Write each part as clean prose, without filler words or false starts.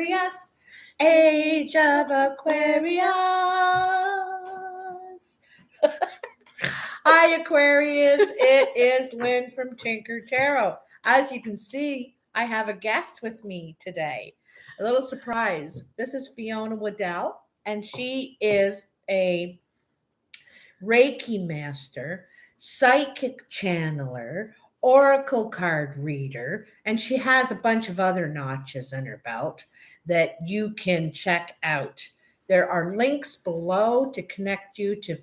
Aquarius, age of Aquarius. Hi, Aquarius. It is Lynn from Tinker Tarot. As you can see, I have a guest with me today. A little surprise. This is Fiona Waddell, and she is a Reiki master, psychic channeler, oracle card reader, and she has a bunch of other notches in her belt that you can check out. There are links below to connect you to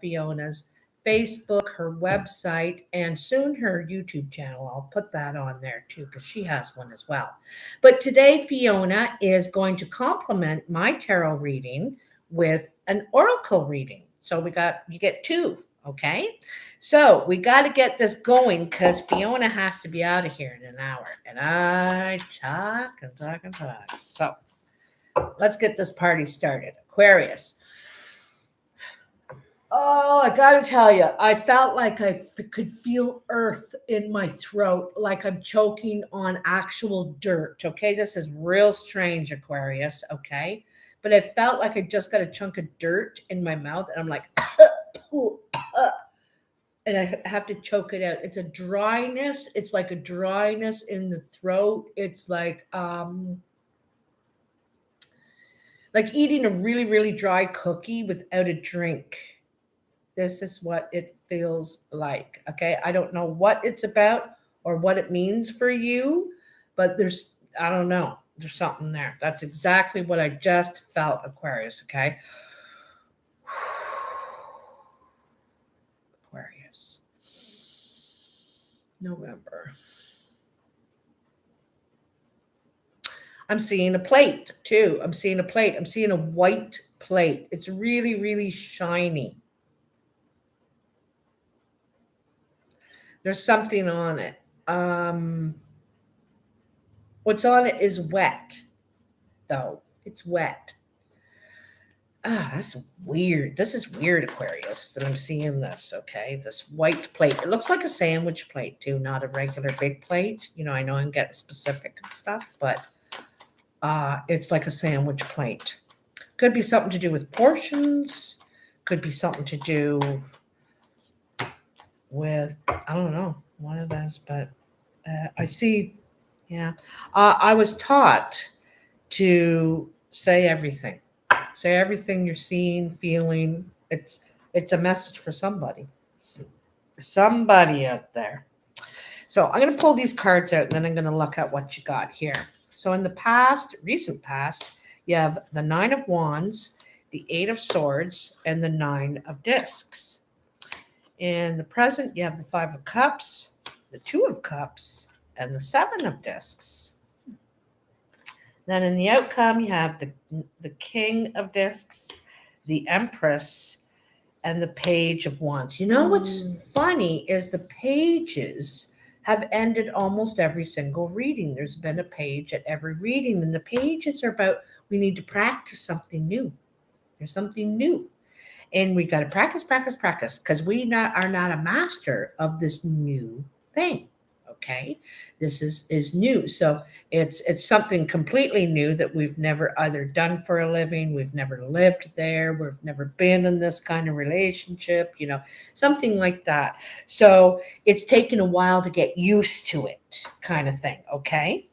Fiona's Facebook, her website, and soon her YouTube channel. I'll put that on there too because she has one as well. But today, Fiona is going to complement my tarot reading with an oracle reading. So you get two, okay? So we got to get this going because Fiona has to be out of here in an hour. And I talk and talk and talk. So let's get this party started. Aquarius. Oh, I got to tell you, I felt like I could feel earth in my throat, like I'm choking on actual dirt, okay? This is real strange, Aquarius, okay? But I felt like I just got a chunk of dirt in my mouth, and I'm like, and I have to choke it out. It's a dryness. It's like a dryness in the throat. It's like eating a really, really dry cookie without a drink. This is what it feels like, okay? I don't know what it's about or what it means for you, but I don't know. There's something there. That's exactly what I just felt, Aquarius, okay? Aquarius. November. I'm seeing a plate, too. I'm seeing a white plate. It's really, really shiny. There's something on it. What's on it is wet, though. It's wet. That's weird. This is weird, Aquarius, that I'm seeing this, okay? This white plate. It looks like a sandwich plate, too, not a regular big plate. You know, I know I'm getting specific and stuff, but it's like a sandwich plate. Could be something to do with portions. Could be something to do with, I don't know what it is, but I see, yeah. I was taught to say everything. Say everything you're seeing, feeling. It's a message for somebody. Somebody out there. So I'm going to pull these cards out, and then I'm going to look at what you got here. So in the recent past, you have the Nine of Wands, the Eight of Swords, and the Nine of Discs. In the present, you have the Five of Cups, the Two of Cups, and the Seven of Discs. Then in the outcome, you have the King of Discs, the Empress, and the Page of Wands. You know what's funny is the pages have ended almost every single reading. There's been a page at every reading, and the pages are about we need to practice something new. There's something new. And we got to practice, because we are not a master of this new thing, okay? This is new. So it's something completely new that we've never either done for a living, we've never lived there, we've never been in this kind of relationship, you know, something like that. So it's taken a while to get used to it kind of thing, okay?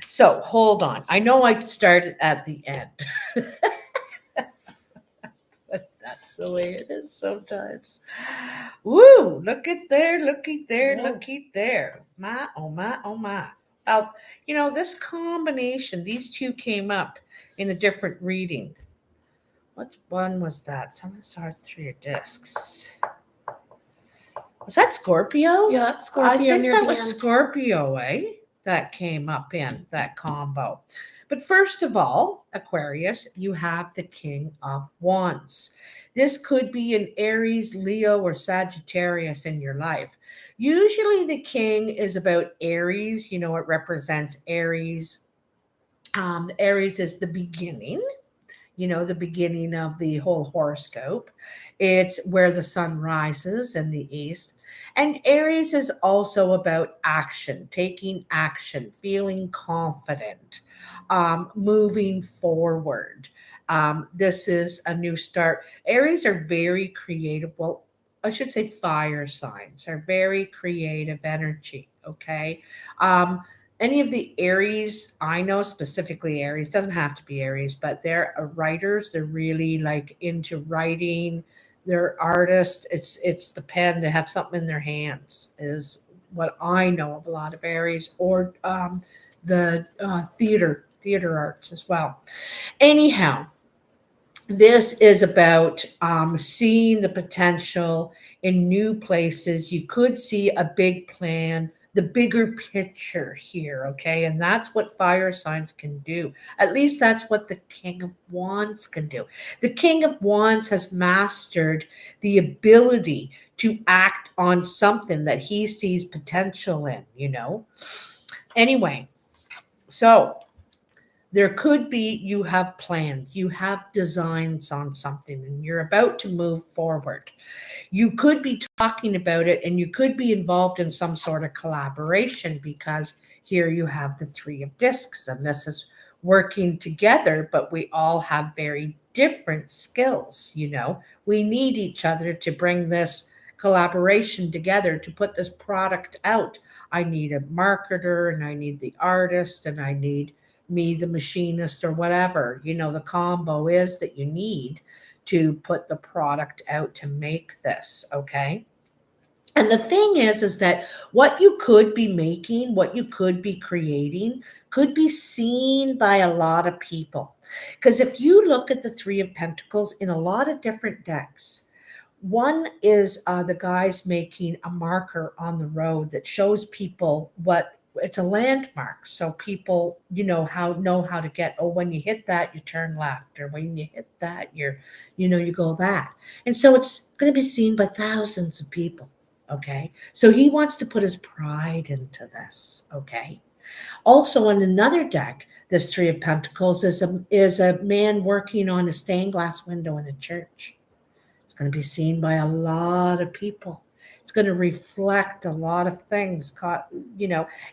So hold on. I know I started at the end. That's the way it is sometimes. Woo! Looky there. My, oh my, oh my. Well, you know, this combination, these two came up in a different reading. What one was that? Someone saw 3 of discs. Was that Scorpio? Yeah, that's Scorpio. I think that was Scorpio, eh? That came up in that combo. But first of all, Aquarius, you have the King of Wands. This could be an Aries, Leo, or Sagittarius in your life. Usually the King is about Aries. You know, it represents Aries. Aries is the beginning. the beginning of the whole horoscope. It's where the sun rises in the east. And Aries is also about action, taking action, feeling confident, moving forward. This is a new start. Aries are very creative. Well, I should say fire signs are very creative energy. Okay. Um, any of the Aries I know, specifically Aries, doesn't have to be Aries, but they're writers. They're really like into writing. They're artists. It's the pen. They have something in their hands. Is what I know of a lot of Aries, or the theater arts as well. Anyhow, this is about seeing the potential in new places. You could see a big plan, the bigger picture here, okay? And that's what fire signs can do. At least that's what the King of Wands can do. The King of Wands has mastered the ability to act on something that he sees potential in. Anyway, so there could be you have plans, you have designs on something, and you're about to move forward. You could be talking about it and you could be involved in some sort of collaboration, because here you have the Three of Discs, and this is working together, but we all have very different skills. We need each other to bring this collaboration together to put this product out. I need a marketer, and I need the artist, and I need me, the machinist, or whatever, the combo is that you need to put the product out to make this. Okay. And the thing is that what you could be making, what you could be creating, could be seen by a lot of people. Because if you look at the Three of Pentacles in a lot of different decks, one is the guys making a marker on the road that shows people what it's a landmark. So people, know how to get, oh, when you hit that, you turn left, or when you hit that, you go that. And so it's going to be seen by thousands of people. Okay. So he wants to put his pride into this. Okay. Also, on another deck, this Three of Pentacles is a man working on a stained glass window in a church. It's going to be seen by a lot of people. It's going to reflect a lot of things.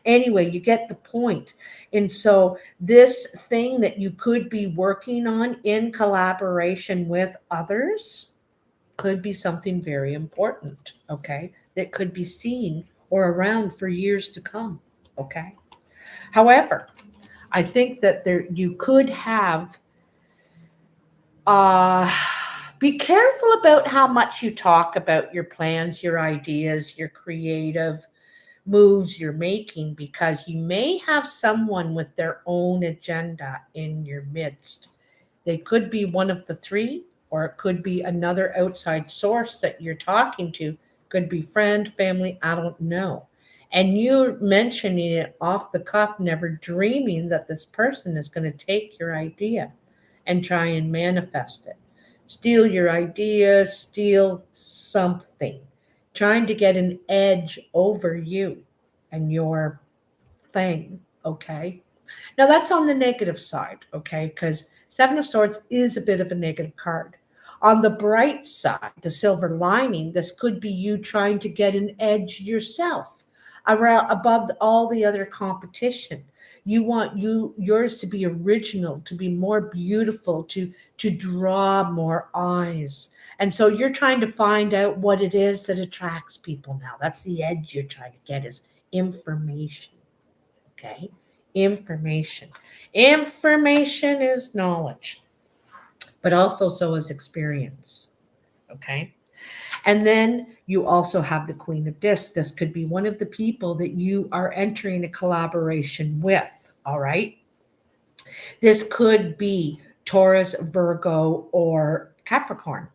Anyway, you get the point. And so this thing that you could be working on in collaboration with others could be something very important, okay? That could be seen or around for years to come, okay? However, I think that you could have be careful about how much you talk about your plans, your ideas, your creative moves you're making, because you may have someone with their own agenda in your midst. They could be one of the three, or it could be another outside source that you're talking to. Could be friend, family, I don't know. And you're mentioning it off the cuff, never dreaming that this person is going to take your idea and try and manifest it. Steal your idea, steal something, trying to get an edge over you and your thing, okay? Now that's on the negative side, okay? Because Seven of Swords is a bit of a negative card. On the bright side, the silver lining, this could be you trying to get an edge yourself around above all the other competition. You want yours to be original, to be more beautiful, to draw more eyes. And so you're trying to find out what it is that attracts people now. That's the edge you're trying to get, is information. Okay? Information. Information is knowledge, but also so is experience. Okay? And then you also have the Queen of Discs. This could be one of the people that you are entering a collaboration with. All right. This could be Taurus, Virgo, or Capricorn.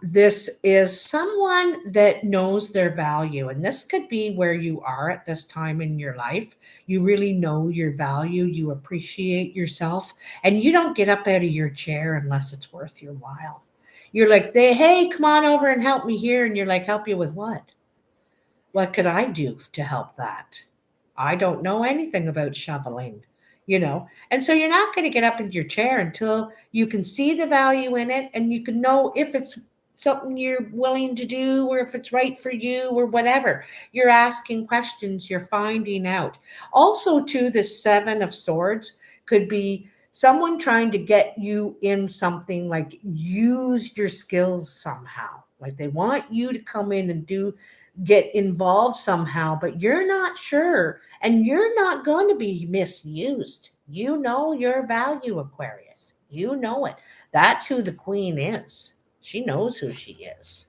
This is someone that knows their value, and this could be where you are at this time in your life. You really know your value, you appreciate yourself, and you don't get up out of your chair unless it's worth your while. You're like, hey, come on over and help me here. And you're like, help you with what? What could I do to help that? I don't know anything about shoveling. And so you're not going to get up into your chair until you can see the value in it and you can know if it's something you're willing to do or if it's right for you or whatever. You're asking questions, you're finding out. Also, too, the Seven of Swords could be someone trying to get you in something, like use your skills somehow. Like they want you to come in and get involved somehow, but you're not sure and you're not going to be misused. You know your value, Aquarius. You know it. That's who the queen is. She knows who she is.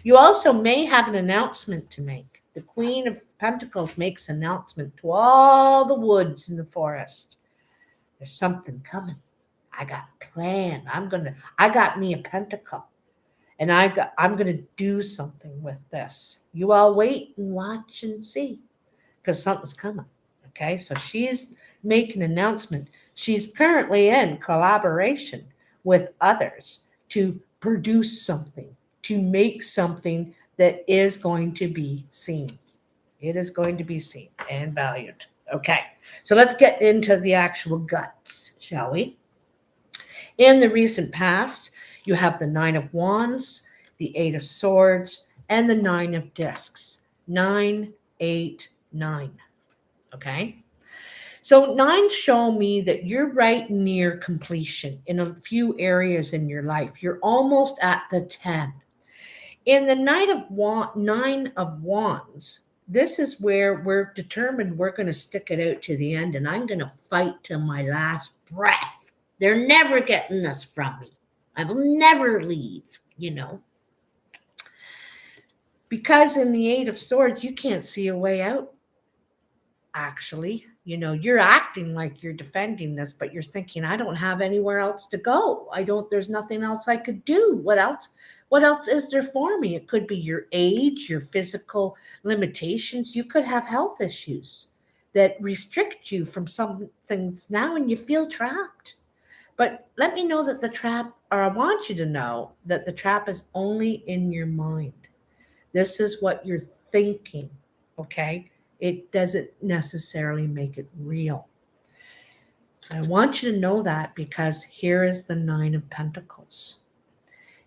You also may have an announcement to make. The Queen of Pentacles makes an announcement to all the woods in the forest. There's something coming. I got a plan. I got me a pentacle. And I'm going to do something with this. You all wait and watch and see, because something's coming. Okay, so she's making an announcement. She's currently in collaboration with others to produce something, to make something that is going to be seen. It is going to be seen and valued. Okay, so let's get into the actual guts, shall we? In the recent past, you have the Nine of Wands, the Eight of Swords, and the Nine of Discs. 9, 8, 9. Okay? So nines show me that you're right near completion in a few areas in your life. You're almost at the 10. In the Nine of Wands, this is where we're determined we're going to stick it out to the end, and I'm going to fight till my last breath. They're never getting this from me. I will never leave. Because in the Eight of Swords, you can't see a way out, actually. You're acting like you're defending this, but you're thinking, I don't have anywhere else to go. There's nothing else I could do. What else is there for me? It could be your age, your physical limitations. You could have health issues that restrict you from some things now, and you feel trapped. But let me know that I want you to know that the trap is only in your mind. This is what you're thinking, okay? It doesn't necessarily make it real. I want you to know that, because here is the Nine of Pentacles.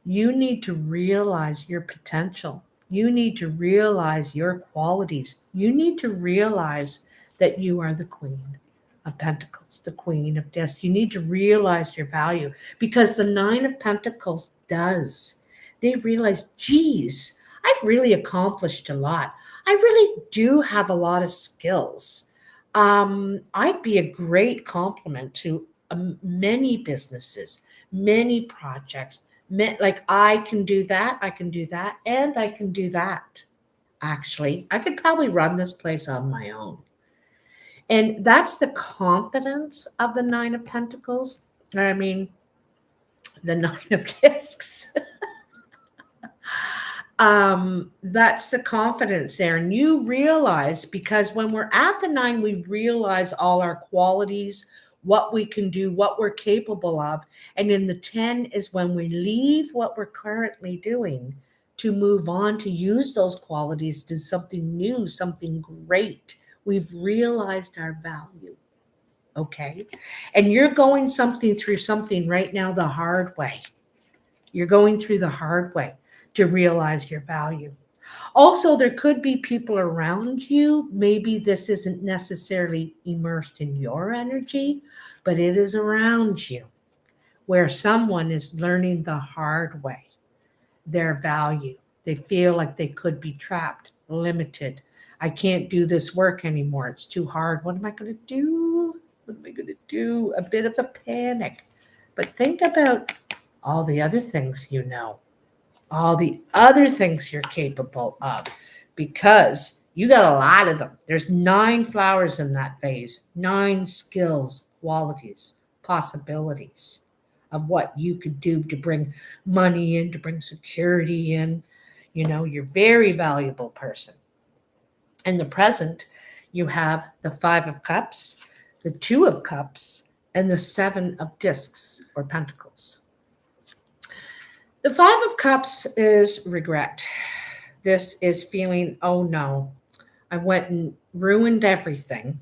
You need to realize your potential. You need to realize your qualities. You need to realize that you are the Queen of Pentacles, the Queen of Discs. You need to realize your value, because the Nine of Pentacles does. They realize, geez, I've really accomplished a lot. I really do have a lot of skills. I'd be a great complement to many businesses, many projects. Like I can do that, and I can do that. Actually, I could probably run this place on my own. And that's the confidence of the Nine of Pentacles. I mean, the Nine of Discs. That's the confidence there. And you realize, because when we're at the 9, we realize all our qualities, what we can do, what we're capable of. And in the 10 is when we leave what we're currently doing to move on, to use those qualities to something new, something great. We've realized our value. Okay. And you're going through something right now the hard way. You're going through the hard way to realize your value. Also, there could be people around you. Maybe this isn't necessarily immersed in your energy, but it is around you, where someone is learning the hard way their value. They feel like they could be trapped, limited. I can't do this work anymore. It's too hard. What am I going to do? What am I going to do? A bit of a panic. But think about all the other things you know. All the other things you're capable of, because you got a lot of them. There's 9 flowers in that vase, 9 skills, qualities, possibilities of what you could do to bring money in, to bring security in. You're a very valuable person. In the present, you have the 5 of Cups, the 2 of Cups, and the 7 of Discs or Pentacles. The 5 of Cups is regret. This is feeling, oh no, I went and ruined everything.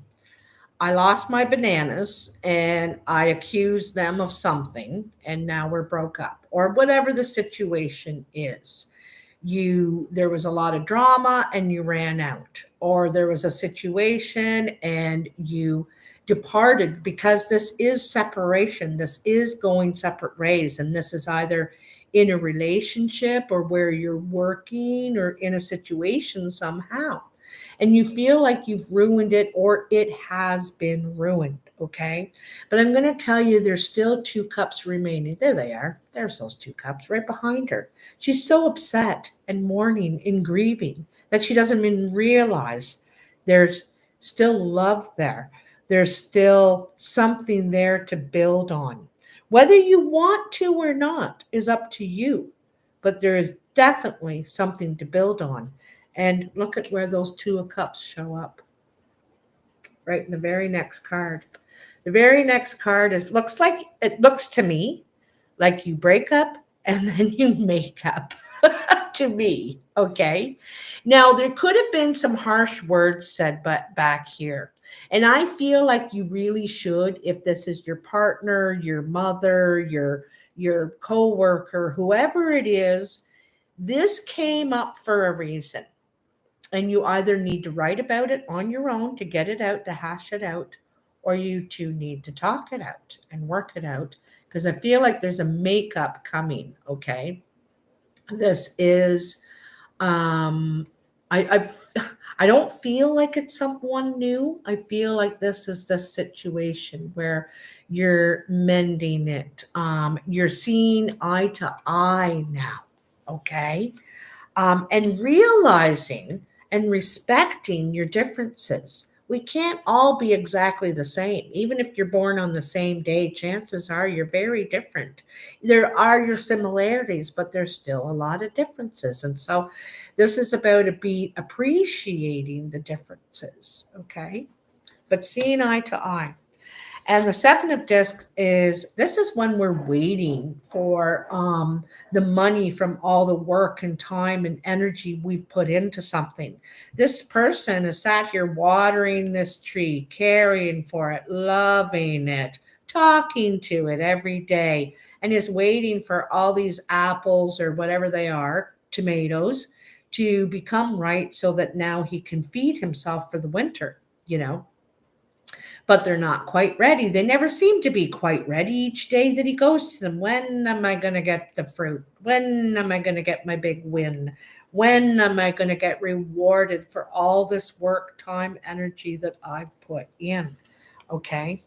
I lost my bananas and I accused them of something, and now we're broke up, or whatever the situation is. There was a lot of drama and you ran out, or there was a situation and you departed, because this is separation. This is going separate ways, and this is either in a relationship or where you're working or in a situation somehow, and you feel like you've ruined it or it has been ruined. Okay. But I'm going to tell you, there's still 2 cups remaining. There they are. There's those 2 cups right behind her. She's so upset and mourning and grieving that she doesn't even realize there's still love there. There's still something there to build on. Whether you want to or not is up to you, but there is definitely something to build on. And look at where those 2 of cups show up. Right in the very next card. The very next card looks to me like you break up and then you make up. To me, okay? Now, there could have been some harsh words said back here. And I feel like you really should, if this is your partner, your mother, your coworker, whoever it is, this came up for a reason. And you either need to write about it on your own to get it out, to hash it out, or you two need to talk it out and work it out. Because I feel like there's a makeup coming, okay? This is, I don't feel like it's someone new. I feel like this is the situation where you're mending it. You're seeing eye to eye now, okay? And realizing and respecting your differences. We can't all be exactly the same. Even if you're born on the same day, chances are you're very different. There are your similarities, but there's still a lot of differences. And so this is about appreciating the differences, okay? But seeing eye to eye. And the 7 of Discs this is when we're waiting for the money from all the work and time and energy we've put into something. This person has sat here watering this tree, caring for it, loving it, talking to it every day, and is waiting for all these apples or whatever they are, tomatoes, to become ripe so that now he can feed himself for the winter, but they're not quite ready. They never seem to be quite ready each day that he goes to them. When am I going to get the fruit? When am I going to get my big win? When am I going to get rewarded for all this work, time, energy that I've put in? Okay.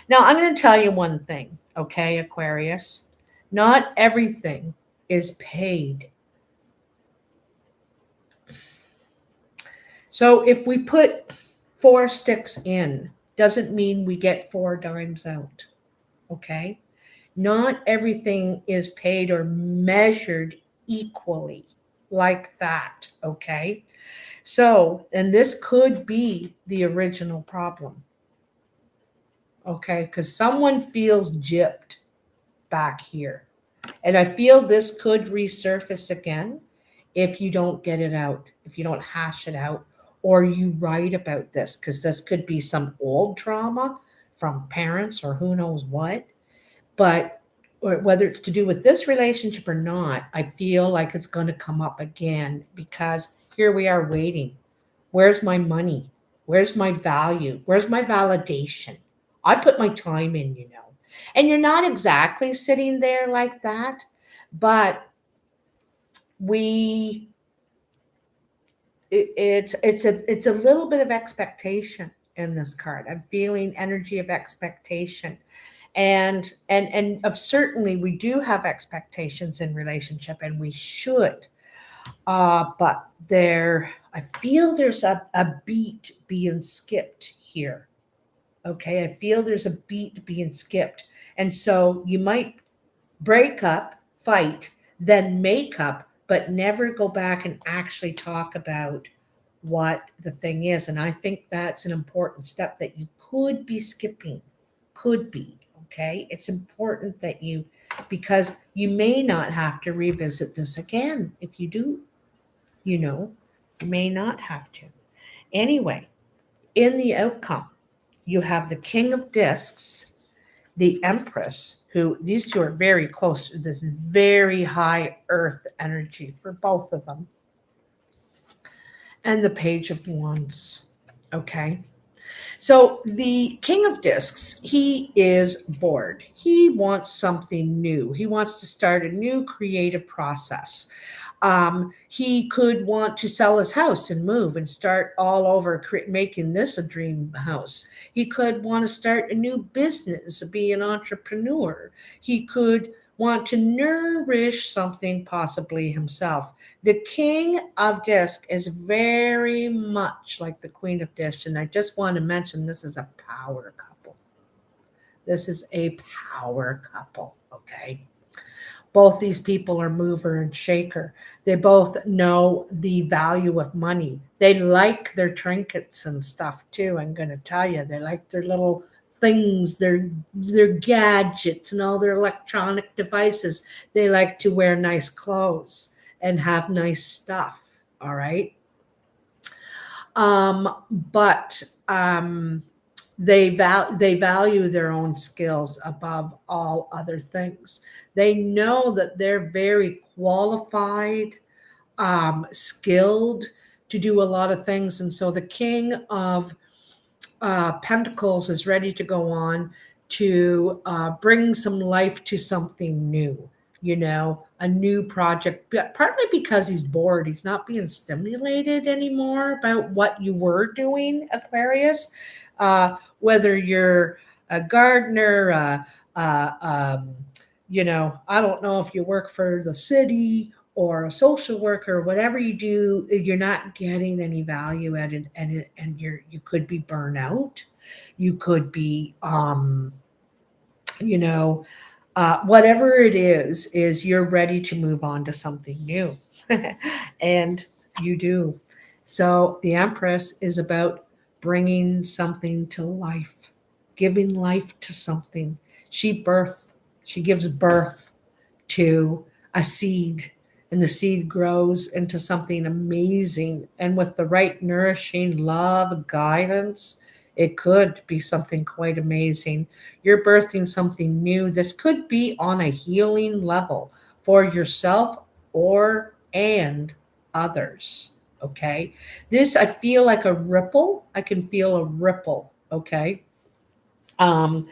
Now, I'm going to tell you one thing, okay, Aquarius? Not everything is paid. So if we put 4 sticks in, doesn't mean we get 4 dimes out, okay? Not everything is paid or measured equally like that, okay? So, and this could be the original problem, okay? Because someone feels gypped back here. And I feel this could resurface again if you don't get it out, if you don't hash it out, or you write about this, because this could be some old trauma from parents or who knows what. But whether it's to do with this relationship or not, I feel like it's going to come up again, because here we are waiting. Where's my money? Where's my value? Where's my validation? I put my time in, And you're not exactly sitting there like that, but it's a little bit of expectation in this card. I'm feeling energy of expectation. And of certainly we do have expectations in relationship, and we should. But I feel there's a beat being skipped here. Okay, I feel there's a beat being skipped. And so you might break up, fight, then make up, but never go back and actually talk about what the thing is. And I think that's an important step that you could be skipping. Could be. Okay. It's important that because you may not have to revisit this again. If you do, you may not have to. Anyway, in the outcome, you have the King of Discs, the Empress, who these two are very close to this very high earth energy for both of them, and the Page of Wands. Okay. So the King of Discs, he is bored. He wants something new. He wants to start a new creative process. He could want to sell his house and move and start all over, making this a dream house. He could want to start a new business, be an entrepreneur. He could want to nourish something possibly himself. The King of Disc is very much like the Queen of Disc, and I just want to mention this is a power couple. This is a power couple, okay? Both these people are mover and shaker. They both know the value of money. They like their trinkets and stuff too. I'm going to tell you, they like their little things, their gadgets and all their electronic devices. They like to wear nice clothes and have nice stuff. All right. But they value their own skills above all other things. They know that they're very qualified, skilled to do a lot of things. And so the King of Pentacles is ready to go on to bring some life to something new, a new project, partly because he's bored. He's not being stimulated anymore about what you were doing, Aquarius. Whether you're a gardener, I don't know if you work for the city or a social worker, whatever you do, you're not getting any value at it, and you could be burnout. You could be, whatever it is you're ready to move on to something new, and you do. So the Empress is about bringing something to life, giving life to something. She gives birth to a seed, and the seed grows into something amazing. And with the right nourishing love, guidance, it could be something quite amazing. You're birthing something new. This could be on a healing level for yourself and others. Okay. This, I feel like a ripple. I can feel a ripple. Okay. I'm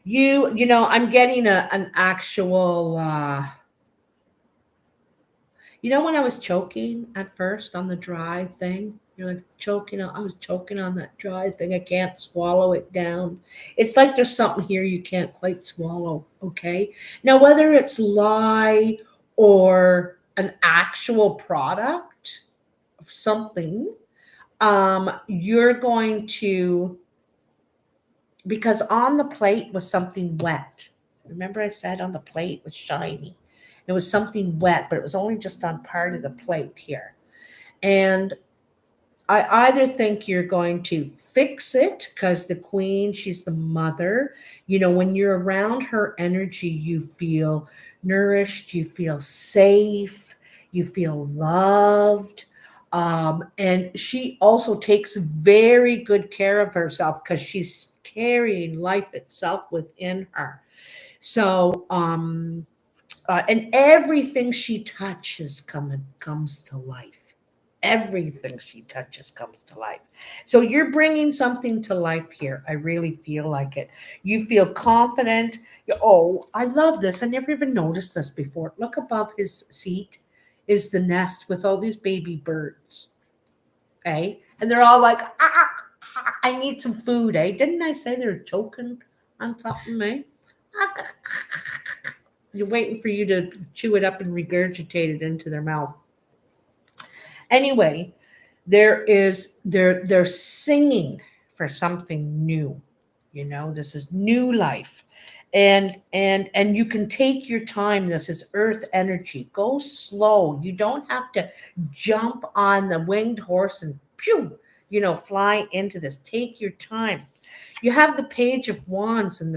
getting an actual, when I was choking at first on the dry thing, you're like choking. I was choking on that dry thing. I can't swallow it down. It's like there's something here you can't quite swallow. Okay. Now, whether it's lye or an actual product of something, you're going to, because on the plate was something wet. Remember I said on the plate was shiny. It was something wet, but it was only just on part of the plate here. And I either think you're going to fix it because the Queen, she's the mother. When you're around her energy, you feel nourished, you feel safe, you feel loved. And she also takes very good care of herself because she's carrying life itself within her. So, and everything she touches comes to life. Everything she touches comes to life. So you're bringing something to life here. I really feel like it. You feel confident. Oh, I love this. I never even noticed this before. Look above his seat is the nest with all these baby birds. Okay. And they're all like, I need some food, eh? Didn't I say they're choking on something, eh? You're waiting for you to chew it up and regurgitate it into their mouth. Anyway, they're singing for something new. This is new life. And you can take your time. This is earth energy. Go slow. You don't have to jump on the winged horse and fly into this. Take your time. You have the Page of Wands, and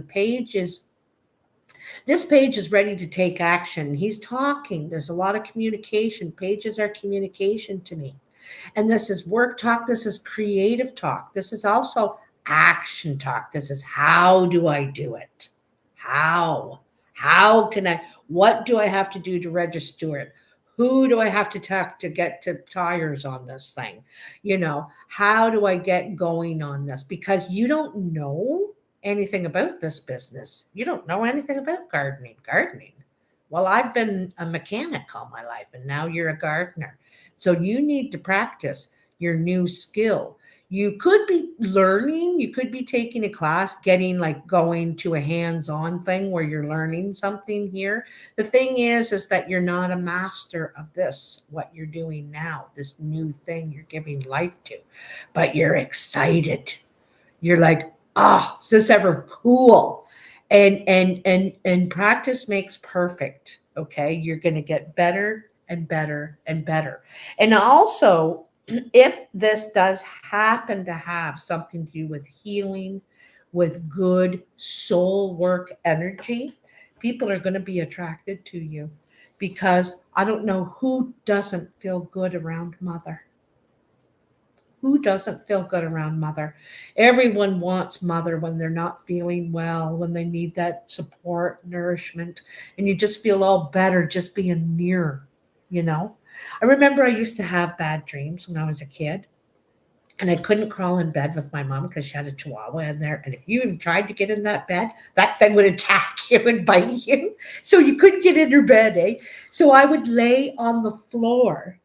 this page is ready to take action. He's talking. There's a lot of communication. Pages are communication to me. And this is work talk. This is creative talk. This is also action talk. This is how do I do it? How can I, what do I have to do to register it? Who do I have to talk to get to tires on this thing? How do I get going on this? Because you don't know anything about this business. You don't know anything about gardening. Well, I've been a mechanic all my life, and now you're a gardener. So you need to practice your new skill. You could be learning, you could be taking a class, getting like going to a hands-on thing where you're learning something here. The thing is that you're not a master of this, what you're doing now, this new thing you're giving life to, but you're excited. You're like, oh, is this ever cool? And practice makes perfect. Okay. You're going to get better and better and better. And also, if this does happen to have something to do with healing, with good soul work energy, people are going to be attracted to you, because I don't know who doesn't feel good around mother. Who doesn't feel good around mother? Everyone wants mother when they're not feeling well, when they need that support, nourishment, and you just feel all better just being near, I remember I used to have bad dreams when I was a kid, and I couldn't crawl in bed with my mom because she had a chihuahua in there. And if you even tried to get in that bed, that thing would attack you and bite you. So you couldn't get in her bed, eh? So I would lay on the floor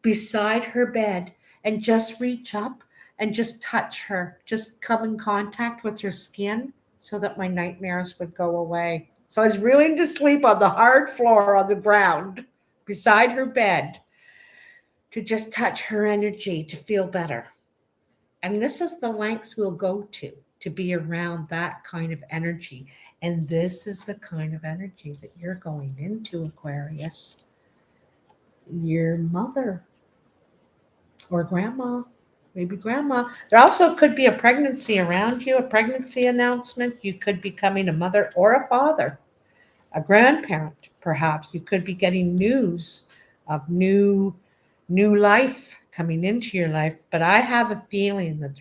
beside her bed and just reach up and just touch her, just come in contact with her skin so that my nightmares would go away. So I was willing to sleep on the hard floor on the ground beside her bed to just touch her energy to feel better. And this is the lengths we'll go to be around that kind of energy. And this is the kind of energy that you're going into, Aquarius. Your mother or grandma, maybe grandma. There also could be a pregnancy around you, a pregnancy announcement. You could be becoming a mother or a father, a grandparent, perhaps. You could be getting news of new life coming into your life. But I have a feeling that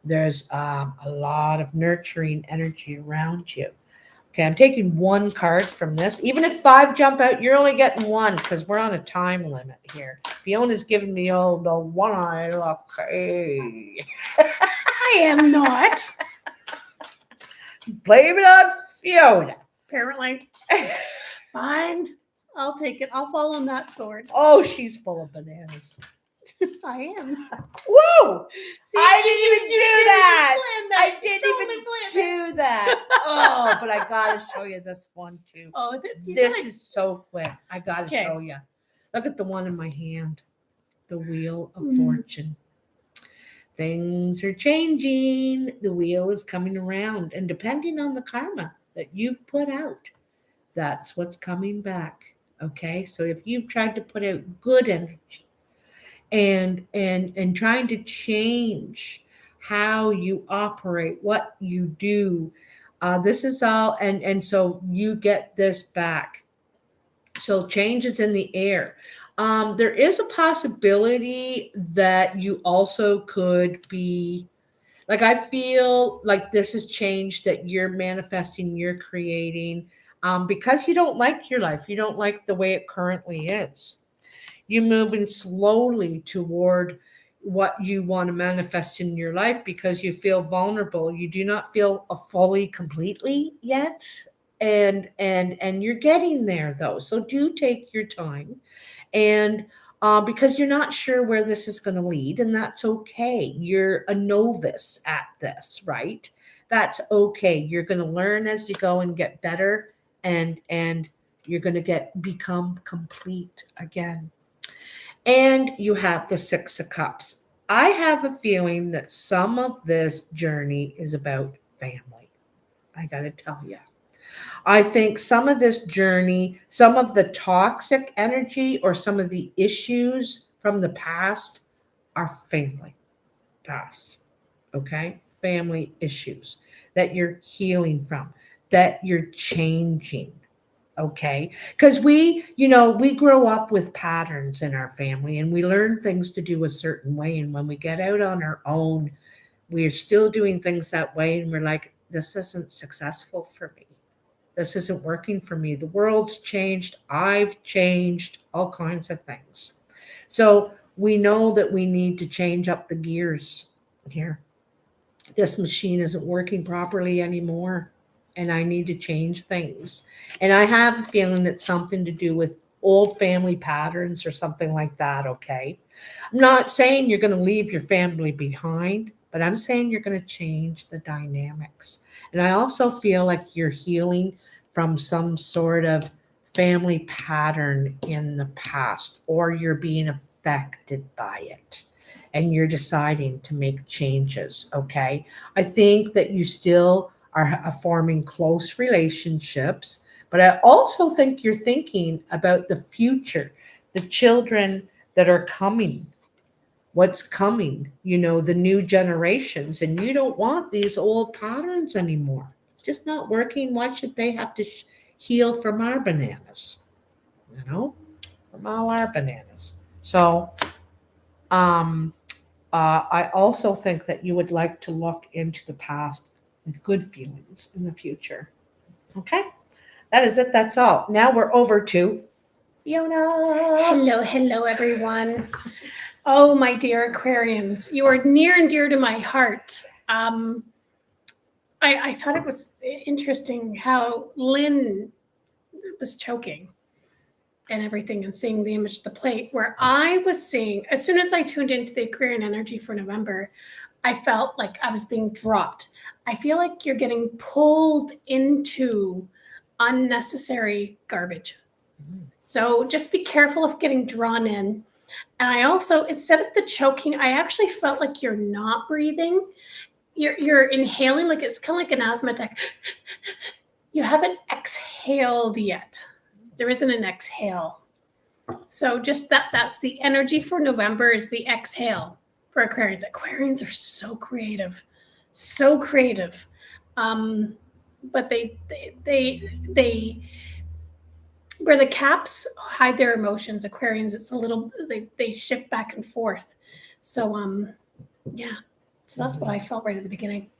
there's a lot of nurturing energy around you. Okay, I'm taking one card from this. Even if 5 jump out, you're only getting 1 because we're on a time limit here. Fiona's giving me the one eye look. Hey. I am not. Blame it on Fiona. Apparently. Fine. I'll take it. I'll fall on that sword. Oh, she's full of bananas. I am. Whoa! See, I didn't even do that. I didn't Totally even do that. Oh, but I gotta show you this one too. Oh, This is so quick. I gotta Okay. show you. Look at the one in my hand. The Wheel of Mm. Fortune. Things are changing. The wheel is coming around. And depending on the karma that you've put out, that's what's coming back. Okay? So if you've tried to put out good energy and trying to change how you operate, what you do, this is all, and so you get this back. So change is in the air. There is a possibility that you also could be, like, I feel like this is change that you're manifesting, you're creating, because you don't like your life. You don't like the way it currently is. You're moving slowly toward what you want to manifest in your life because you feel vulnerable. You do not feel fully completely yet. And you're getting there though. So do take your time. And because you're not sure where this is going to lead, and that's okay. You're a novice at this, right? That's okay. You're going to learn as you go and get better, and you're going to become complete again. And you have the 6 of Cups. I have a feeling that some of this journey is about family. I got to tell you. I think some of this journey, some of the toxic energy or some of the issues from the past are family past. Okay? Family issues that you're healing from, that you're changing. Okay? Because we grow up with patterns in our family and we learn things to do a certain way. And when we get out on our own, we're still doing things that way, and we're like, this isn't successful for me. This isn't working for me. The world's changed. I've changed, all kinds of things. So we know that we need to change up the gears here. This machine isn't working properly anymore, and I need to change things. And I have a feeling it's something to do with old family patterns or something like that, okay? I'm not saying you're going to leave your family behind, but I'm saying you're going to change the dynamics. And I also feel like you're healing from some sort of family pattern in the past, or you're being affected by it and you're deciding to make changes, okay? I think that you still are forming close relationships, but I also think you're thinking about the future, the children that are coming, what's coming, the new generations, and you don't want these old patterns anymore. It's just not working. Why should they have to heal from our bananas? From all our bananas. So, I also think that you would like to look into the past with good feelings in the future. Okay? That is it. That's all. Now we're over to Fiona. Hello, everyone. Oh, my dear Aquarians, you are near and dear to my heart. I thought it was interesting how Lynn was choking and everything and seeing the image of the plate, where I was seeing, as soon as I tuned into the Aquarian energy for November, I felt like I was being dropped. I feel like you're getting pulled into unnecessary garbage. So just be careful of getting drawn in. And I also, instead of the choking, I actually felt like you're not breathing. You're inhaling, like it's kind of like an asthma attack. You haven't exhaled yet. There isn't an exhale. So just that's the energy for November, is the exhale for Aquarians. Aquarians are so creative. So creative. But they where the caps hide their emotions, Aquarians, it's a little, they shift back and forth. So yeah. So that's what I felt right at the beginning.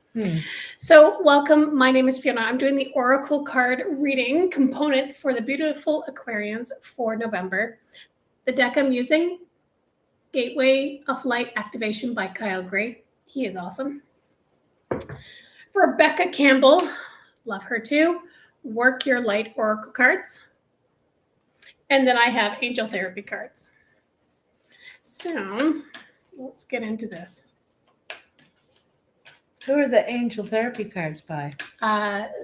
So welcome. My name is Fiona. I'm doing the Oracle card reading component for the beautiful Aquarians for November. The deck I'm using, Gateway of Light Activation by Kyle Gray. He is awesome. Rebecca Campbell, love her too. Work Your Light Oracle cards. And then I have Angel Therapy cards. So let's get into this. Who are the Angel Therapy cards by?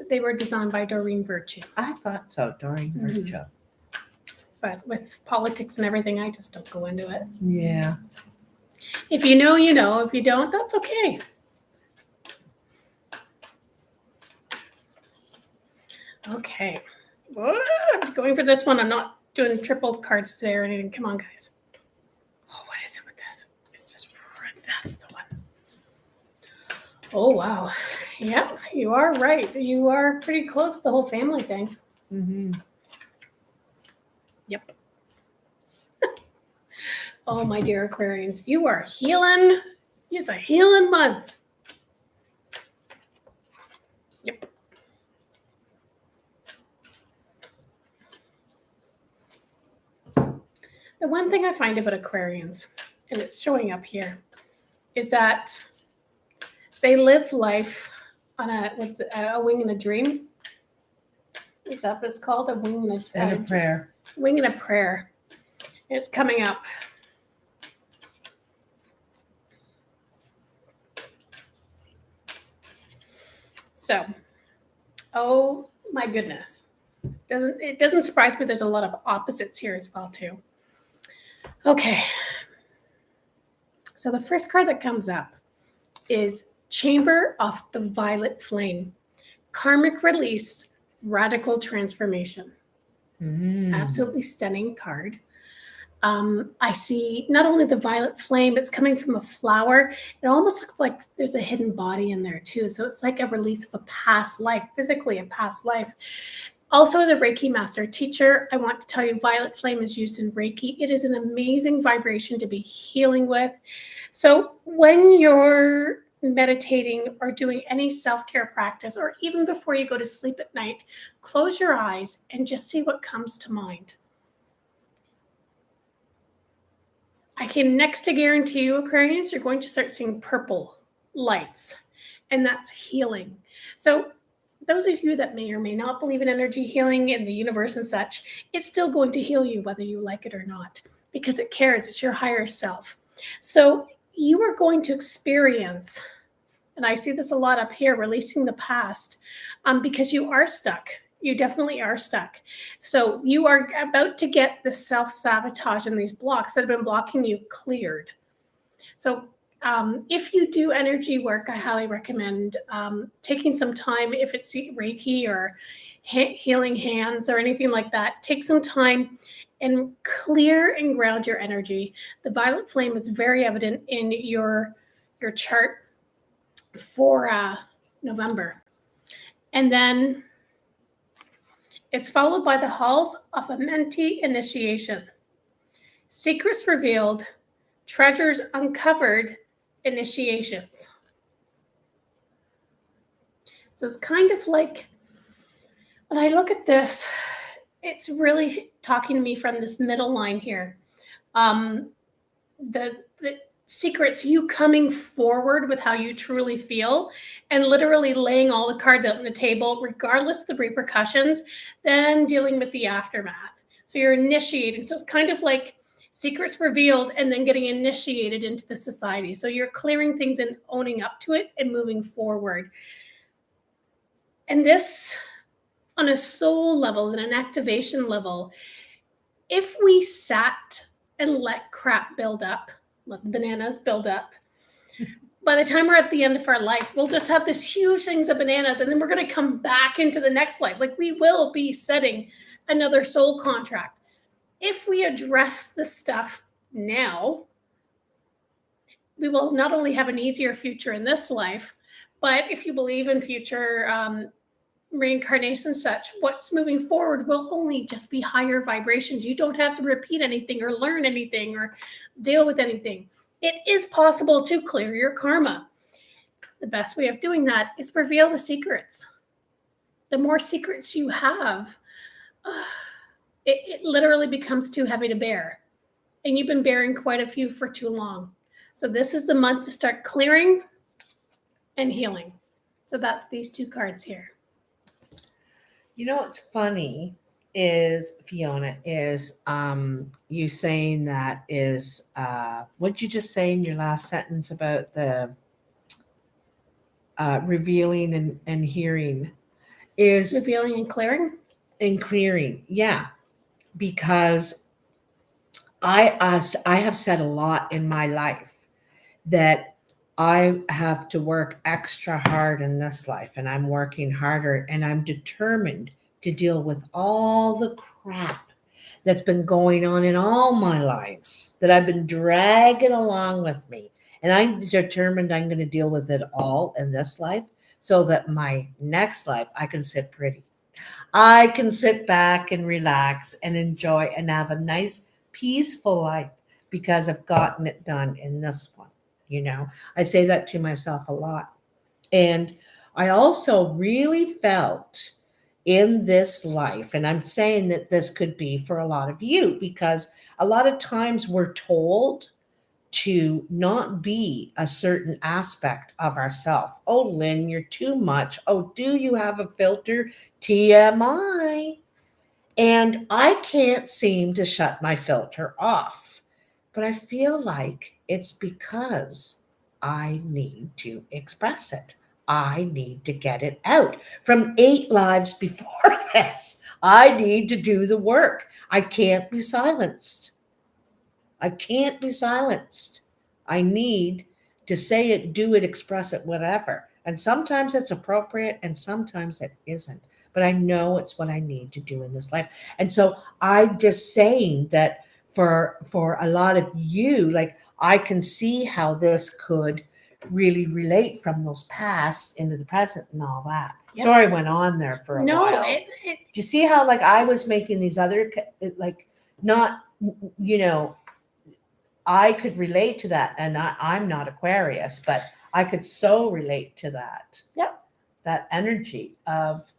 They were designed by Doreen Virtue. I thought so, Doreen Virtue. But with politics and everything, I just don't go into it. Yeah. If you know, you know. If you don't, that's okay. Okay. Whoa, I'm going for this one. I'm not doing triple cards today or anything. Come on, guys. Oh, what is it with this? It's just, that's the one. Oh, wow. Yep, you are right. You are pretty close with the whole family thing. Mm-hmm. Yep. Oh, my dear Aquarians, you are healing. It's a healing month. Yep. The one thing I find about Aquarians, and it's showing up here, is that they live life on a wing and a dream. Is that what it's called? A wing and a prayer. Wing and a prayer. It's coming up. So, oh my goodness. It doesn't surprise me. There's a lot of opposites here as well too. Okay. So the first card that comes up is Chamber of the Violet Flame. Karmic Release, Radical Transformation. Absolutely stunning card. I see not only the violet flame, it's coming from a flower. It almost looks like there's a hidden body in there too. So it's like a release of a past life, physically a past life. Also, as a Reiki master teacher, I want to tell you violet flame is used in Reiki. It is an amazing vibration to be healing with. So when you're meditating or doing any self-care practice, or even before you go to sleep at night, close your eyes and just see what comes to mind. I can next to guarantee you, Aquarius, you're going to start seeing purple lights, and that's healing. So those of you that may or may not believe in energy healing and the universe and such, it's still going to heal you whether you like it or not, because it cares. It's your higher self. So you are going to experience, and I see this a lot up here, releasing the past, because you are stuck. You definitely are stuck. So you are about to get the self-sabotage and these blocks that have been blocking you cleared. So if you do energy work, I highly recommend taking some time, if it's Reiki or healing hands or anything like that, take some time and clear and ground your energy. The violet flame is very evident in your chart for November. And then it's followed by the halls of a mentee initiation. Secrets revealed, treasures uncovered, initiations. So it's kind of like, when I look at this, it's really talking to me from this middle line here. The secrets, you coming forward with how you truly feel and literally laying all the cards out on the table, regardless of the repercussions, then dealing with the aftermath. So you're initiating. So it's kind of like secrets revealed and then getting initiated into the society. So you're clearing things and owning up to it and moving forward. And this, on a soul level and an activation level, if we sat and let crap build up, let the bananas build up, by the time we're at the end of our life, we'll just have this huge things of bananas, and then we're going to come back into the next life. Like, we will be setting another soul contract. If we address the stuff now, we will not only have an easier future in this life, but if you believe in future reincarnation and such, what's moving forward will only just be higher vibrations. You don't have to repeat anything or learn anything or deal with anything. It is possible to clear your karma. The best way of doing that is reveal the secrets. The more secrets you have, it literally becomes too heavy to bear. And you've been bearing quite a few for too long. So this is the month to start clearing and healing. So that's these two cards here. You know what's funny is, Fiona, is you saying that is, what'd you just say in your last sentence about the revealing and hearing? Is revealing and clearing? And clearing, yeah. Because I have said a lot in my life that I have to work extra hard in this life, and I'm working harder, and I'm determined to deal with all the crap that's been going on in all my lives that I've been dragging along with me. And I'm determined I'm going to deal with it all in this life so that my next life I can sit pretty. I can sit back and relax and enjoy and have a nice, peaceful life because I've gotten it done in this one. You know, I say that to myself a lot. And I also really felt in this life, and I'm saying that this could be for a lot of you, because a lot of times we're told to not be a certain aspect of ourselves. Oh, Lynn, you're too much. Oh, do you have a filter? TMI. And I can't seem to shut my filter off. But I feel like it's because I need to express it. I need to get it out. From 8 lives before this, I need to do the work. I can't be silenced. I can't be silenced. I need to say it, do it, express it, whatever. And sometimes it's appropriate and sometimes it isn't. But I know it's what I need to do in this life. And so I'm just saying that for a lot of you, like, I can see how this could really relate from those past into the present and all that. Yep. Sorry, I went on there for a while. Do you see how, like, I was making these other, like, not, you know, I could relate to that, and I'm not Aquarius, but I could so relate to that. Yep. That energy of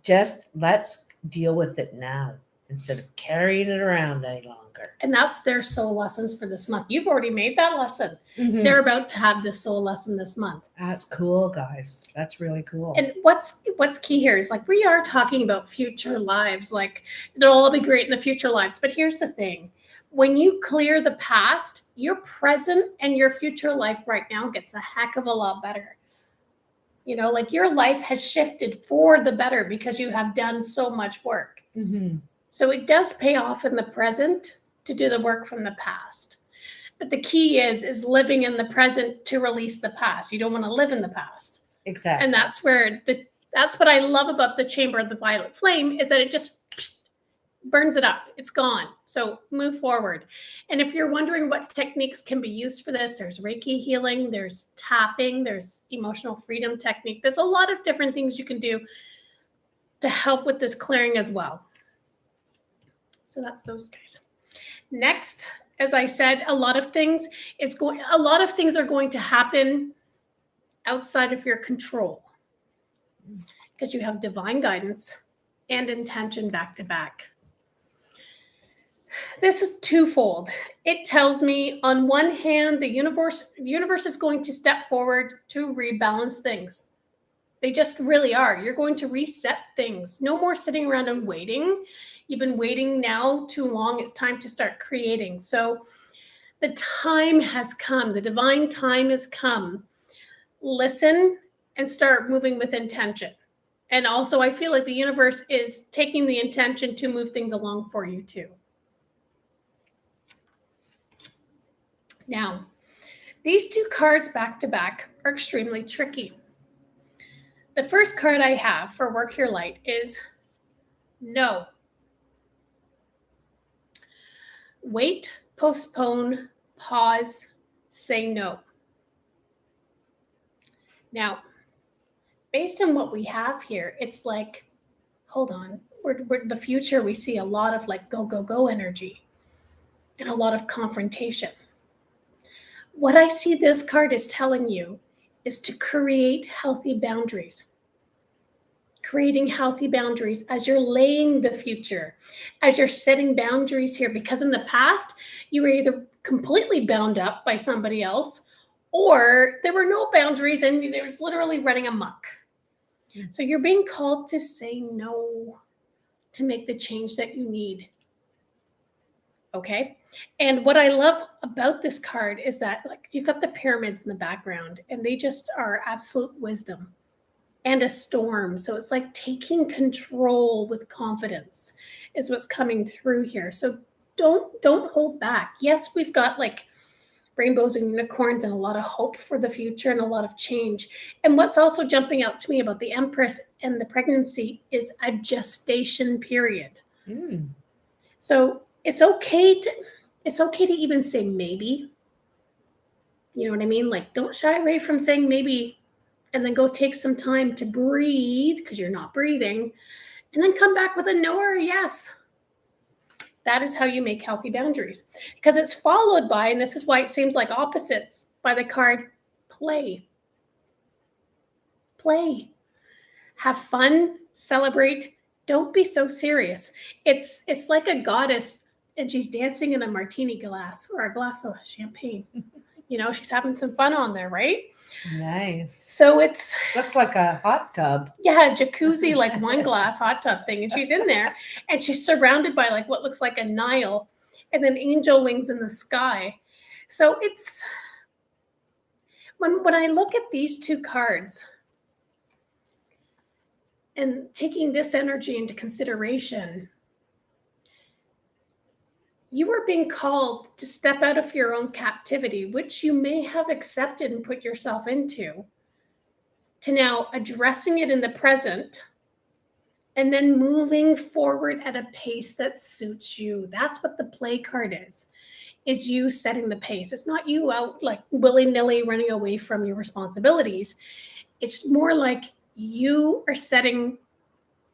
just let's deal with it now instead of carrying it around any longer. And that's their soul lessons for this month. You've already made that lesson. Mhm. They're about to have this soul lesson this month. That's cool, guys. That's really cool. And what's key here is like we are talking about future lives. Like it'll all be great in the future lives. But here's the thing. When you clear the past, your present and your future life right now gets a heck of a lot better. You know, like your life has shifted for the better because you have done so much work. Mm-hmm. So it does pay off in the present to do the work from the past. But the key is living in the present to release the past. You don't want to live in the past. Exactly. And that's where that's what I love about the chamber of the violet flame is that it just burns it up. It's gone. So move forward. And if you're wondering what techniques can be used for this, there's Reiki healing, there's tapping, there's emotional freedom technique. There's a lot of different things you can do to help with this clearing as well. So that's those guys. Next, as I said, a lot of things are going to happen outside of your control because you have divine guidance and intention back to back. This is twofold. It tells me on one hand, the universe is going to step forward to rebalance things. They just really are. You're going to reset things. No more sitting around and waiting. You've been waiting now too long. It's time to start creating. So the time has come. The divine time has come. Listen and start moving with intention. And also, I feel like the universe is taking the intention to move things along for you too. Now, these two cards back to back are extremely tricky. The first card I have for Work Your Light is no. Wait, postpone, pause, say no. Now, based on what we have here, it's like, hold on. We're the future, we see a lot of like go, go, go energy and a lot of confrontation. What I see this card is telling you is to create healthy boundaries. Creating healthy boundaries as you're laying the future, as you're setting boundaries here. Because in the past, you were either completely bound up by somebody else or there were no boundaries and there was literally running amok. So you're being called to say no to make the change that you need. Okay. And what I love about this card is that like you've got the pyramids in the background and they just are absolute wisdom and a storm. So it's like taking control with confidence is what's coming through here. So don't hold back. Yes, we've got like rainbows and unicorns and a lot of hope for the future and a lot of change. And what's also jumping out to me about the Empress and the pregnancy is a gestation period. So it's okay to even say maybe. You know what I mean? Like don't shy away from saying maybe and then go take some time to breathe because you're not breathing and then come back with a no or a yes. That is how you make healthy boundaries because it's followed by, and this is why it seems like opposites, by the card play. Play. Have fun, celebrate. Don't be so serious. It's like a goddess and she's dancing in a martini glass or a glass of champagne. You know, she's having some fun on there, right? Nice. So it's looks like a hot tub. Yeah, jacuzzi, like wine glass hot tub thing. And she's in there and she's surrounded by like what looks like a Nile and then angel wings in the sky. So it's when I look at these two cards and taking this energy into consideration, you are being called to step out of your own captivity, which you may have accepted and put yourself into, to now addressing it in the present and then moving forward at a pace that suits you. That's what the play card is you setting the pace. It's not you out like willy-nilly running away from your responsibilities. It's more like you are setting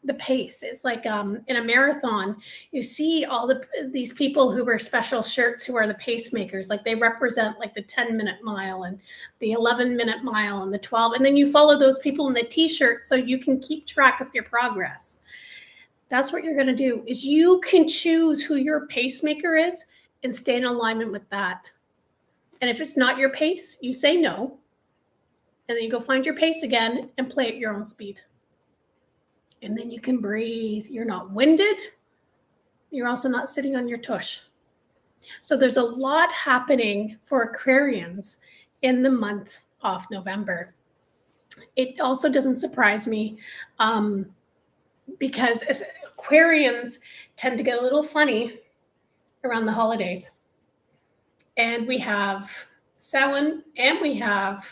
the pace. It's like in a marathon, you see all these people who wear special shirts who are the pacemakers. Like they represent like the 10-minute mile and the 11-minute mile and the 12. And then you follow those people in the t-shirt so you can keep track of your progress. That's what you're going to do, is you can choose who your pacemaker is and stay in alignment with that. And if it's not your pace, you say no. And then you go find your pace again and play at your own speed. And then you can breathe. You're not winded. You're also not sitting on your tush. So there's a lot happening for Aquarians in the month of November. It also doesn't surprise me because as Aquarians tend to get a little funny around the holidays. And we have Samhain and we have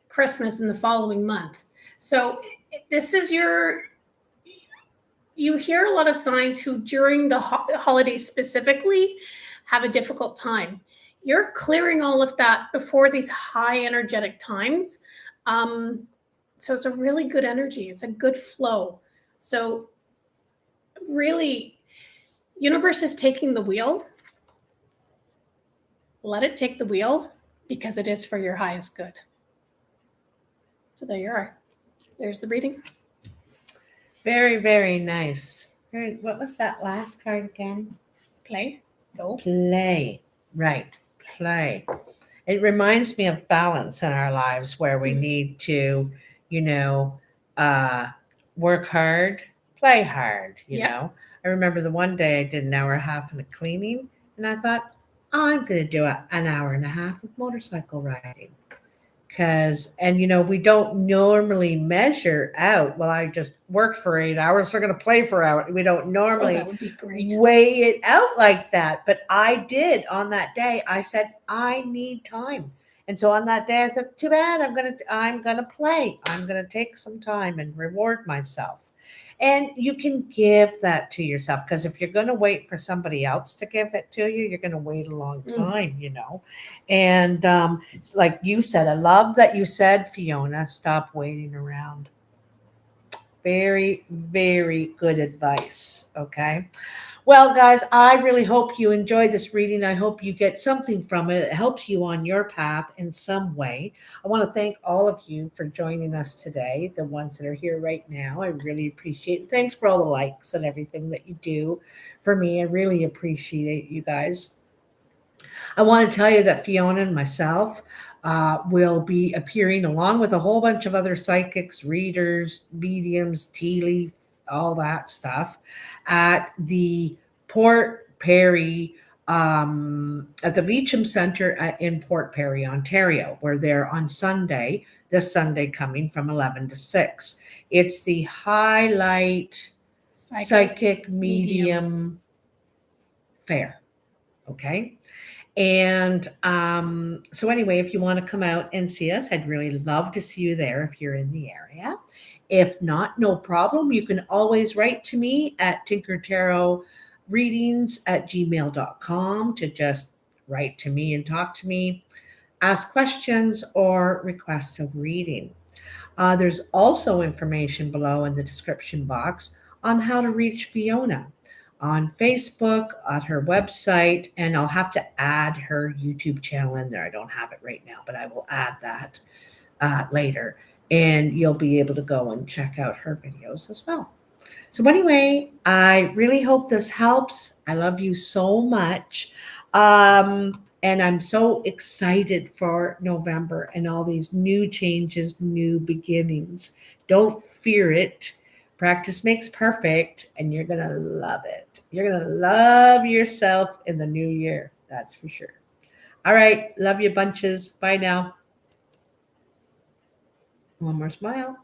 Christmas in the following month. So this is you hear a lot of signs who during the holidays specifically have a difficult time. You're clearing all of that before these high energetic times. So it's a really good energy. It's a good flow. So really, universe is taking the wheel. Let it take the wheel because it is for your highest good. So there you are. There's the reading. Very, very nice. What was that last card again? Play. Go. Play. Right. Play. It reminds me of balance in our lives where we need to, work hard, play hard, you know. I remember the one day I did an hour and a half in a cleaning and I thought, I'm going to do an hour and a half of motorcycle riding. We don't normally measure out, well, I just worked for 8 hours, so I'm going to play for hours. We don't normally that would be great. weigh it out like that. But I did on that day. I said, I need time. And so on that day, I said, too bad, I'm going to play. I'm going to take some time and reward myself. And you can give that to yourself, because if you're going to wait for somebody else to give it to you, you're going to wait a long time, And like you said, I love that you said, Fiona, stop waiting around. Very, very good advice. Okay. Well, guys, I really hope you enjoy this reading. I hope you get something from it. It helps you on your path in some way. I want to thank all of you for joining us today, the ones that are here right now. I really appreciate it. Thanks for all the likes and everything that you do for me. I really appreciate you guys. I want to tell you that Fiona and myself will be appearing along with a whole bunch of other psychics, readers, mediums, tea leaf, all that stuff at the Port Pery, at the Latcham Center in Port Pery, Ontario. We're there on Sunday, this Sunday coming from 11 to 6. It's the Highlight Psychic Medium Fair. Okay. And so anyway, if you want to come out and see us, I'd really love to see you there if you're in the area. If not, no problem. You can always write to me at tinkertarotreadings@gmail.com to just write to me and talk to me, ask questions, or request a reading. There's also information below in the description box on how to reach Fiona on Facebook, at her website, and I'll have to add her YouTube channel in there. I don't have it right now, but I will add that later. And you'll be able to go and check out her videos as well. So anyway, I really hope this helps. I love you so much. And I'm so excited for November and all these new changes, new beginnings. Don't fear it. Practice makes perfect, and you're going to love it. You're going to love yourself in the new year. That's for sure. All right. Love you bunches. Bye now. One more smile.